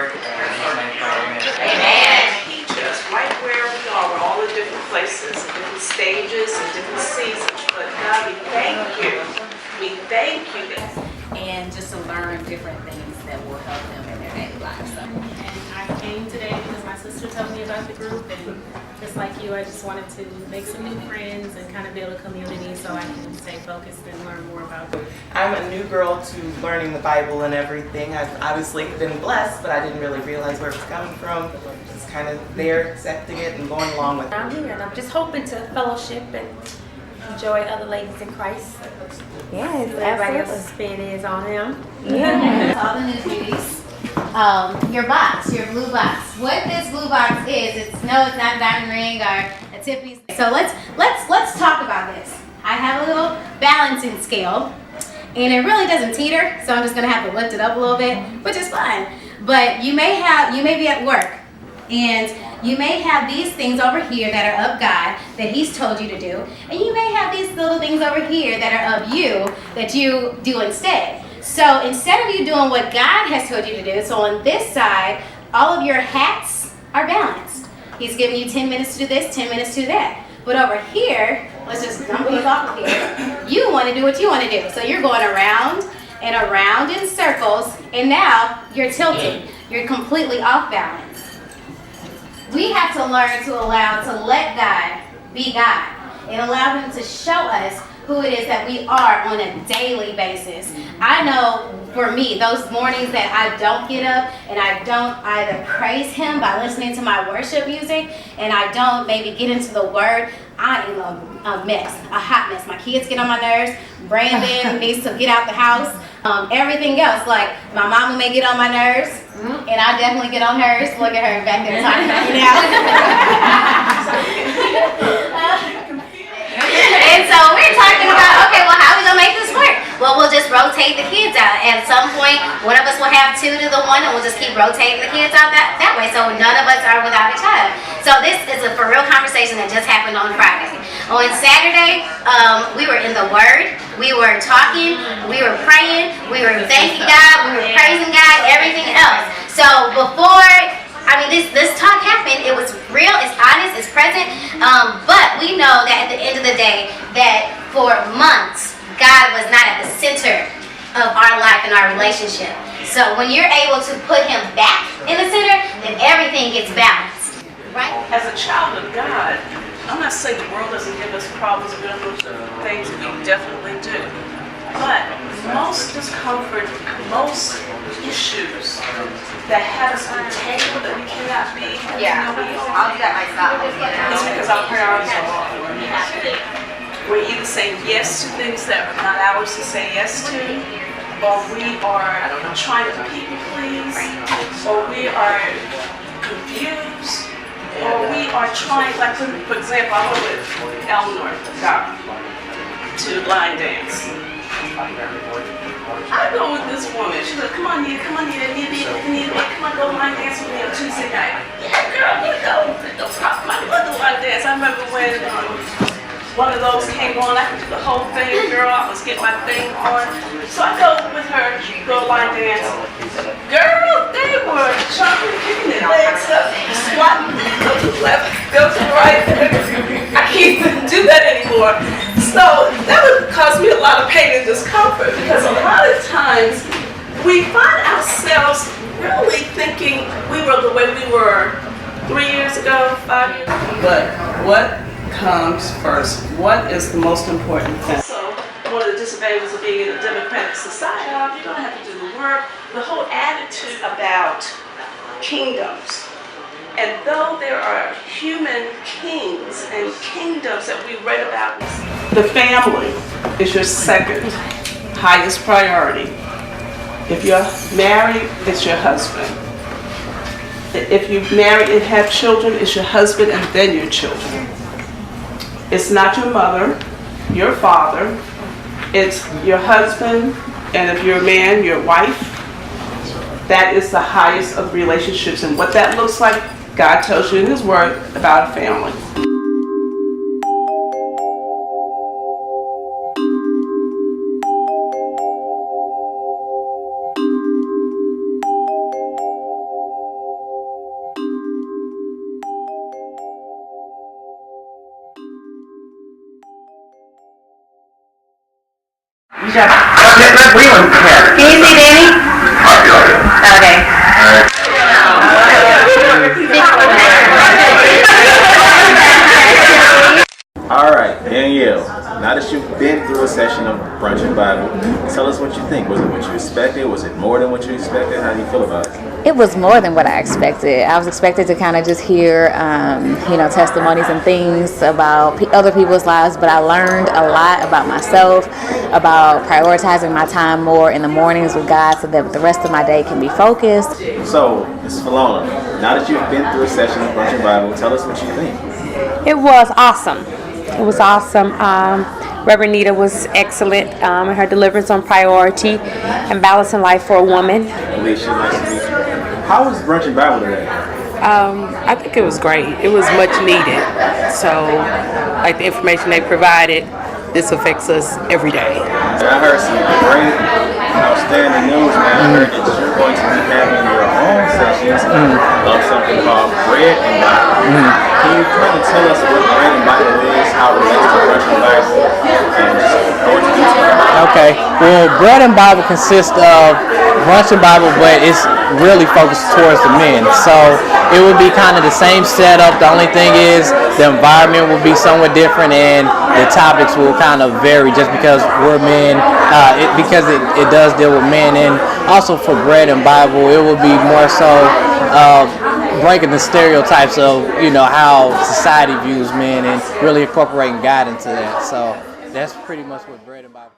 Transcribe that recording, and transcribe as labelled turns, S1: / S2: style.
S1: Lord. In His name, amen.
S2: Amen. Teach us right where we are. We're all in different places, in different stages, in different seasons. But God, we thank you. We thank you.
S3: And just to learn different things that will help them in their daily lives. So.
S4: And I came today because my sister told me about the group, and just like you, I just wanted to make some new friends and kind of build a community so I can stay focused and learn more about it.
S5: I'm a new girl to learning the Bible and everything. I've obviously been blessed, but I didn't really realize where it was coming from. Just kind of there, accepting it and going along with it.
S6: I'm here and I'm just hoping to fellowship and enjoy other ladies in Christ.
S7: Yes,
S6: Everybody
S7: absolutely.
S6: else's spin is on them.
S7: Yeah.
S8: All the new beauties. Your box, your blue box. What this blue box is, it's not a diamond ring or a Tiffany's. So let's talk about this. I have a little balancing scale, and it really doesn't teeter, so I'm just gonna have to lift it up a little bit, which is fine. But you may be at work, and you may have these things over here that are of God that He's told you to do, and you may have these little things over here that are of you that you do instead. So instead of you doing what God has told you to do, so on this side, all of your hats are balanced. He's giving you 10 minutes to do this, 10 minutes to do that. But over here, let's just dump these off of here. You want to do what you want to do. So you're going around and around in circles, and now you're tilting. You're completely off balance. We have to learn to let God be God and allow Him to show us who it is that we are on a daily basis. I know for me, those mornings that I don't get up and I don't either praise Him by listening to my worship music and I don't maybe get into the Word, I am a mess, a hot mess. My kids get on my nerves. Brandon needs to get out the house. Everything else, like my mama may get on my nerves, and I definitely get on hers. Look at her back there talking about me now. And so we're talking about, okay, well, how are we going to make this work? Well, we'll just rotate the kids out. At some point, one of us will have 2 to the 1, and we'll just keep rotating the kids out that way, so none of us are without a child. So this is a for real conversation that just happened on Friday. On Saturday, we were in the Word, we were talking, we were praying, we were thanking God, we were praising God, everything else. So before this talk happened, it was real, it's honest, it's present, but we know that at the end of the day, that for months, God was not at the center of our life and our relationship. So when you're able to put Him back in the center, then everything gets balanced, right?
S2: As a child of God, I'm not saying the world doesn't give us problems and things, we definitely do. But most discomfort, most issues that have us entangled that we cannot be.
S8: Yeah, I'll do that myself.
S2: It's because our priorities are wrong. We're either saying yes to things that are not ours to say yes to, or we are trying to people please, or we are confused, or we are trying, like for example, I went with Eleanor to line dance. I go with this woman. She's like, come on, Nita, come on, go line dance with me on Tuesday night. Yeah, girl, you go. No problem. I love the line dance. I remember when one of those came on. I could do the whole thing, girl. I was getting my thing on. So I go with her, go line dance. Girl, they were jumping, kicking their legs up, squatting, go to the left, go to the right. I can't do that anymore. So that would cause me a lot of pain and discomfort because a lot of times we find ourselves really thinking we were the way we were 3 years ago, 5 years ago. But what comes first? What is the most important thing? So one of the disadvantages of being in a democratic society, you don't have to do the work. The whole attitude about kingdoms. And though there are human kings and kingdoms that we read about, the family is your second highest priority. If you're married, it's your husband. If you've married and have children, it's your husband and then your children. It's not your mother, your father, it's your husband, and if you're a man, your wife. That is the highest of relationships, and what that looks like, God tells you in His Word about a family.
S1: Let Breland have it.
S8: Can you see Danny? Okay.
S9: All right, Danielle, now that you've been through a session of Brunch and Bible, tell us what you think. Was it what you expected? Was it more than what you expected? How do you feel about it?
S3: It was more than what I expected. I was expected to kind of just hear, testimonies and things about other people's lives, but I learned a lot about myself, about prioritizing my time more in the mornings with God so that the rest of my day can be focused.
S9: So, Ms. Falona, now that you've been through a session of Brunch and Bible, tell us what you think.
S10: It was awesome. It was awesome. Reverend Nita was excellent in her deliverance on priority and balancing life for a woman.
S9: Alicia, nice to meet you. How was Brunch and Bible today?
S11: I think it was great. It was much needed. So, like the information they provided, this affects us every day.
S9: I heard some great, outstanding news, man. I heard that you're going to be having your own sessions of something called Bread and Bible. Can you kind of tell us what Bread and Bible is, how it relates to Brunch and Bible, and just go into detail?
S12: Okay. Well, Bread and Bible consists of Brunch and Bible, but it's really focused towards the men. So it would be kind of the same setup. The only thing is the environment will be somewhat different, and the topics will kind of vary just because we're men. Because it does deal with men, and also for Bread and Bible, it will be more so breaking the stereotypes of how society views men and really incorporating God into that. So that's pretty much what Bread and Bible.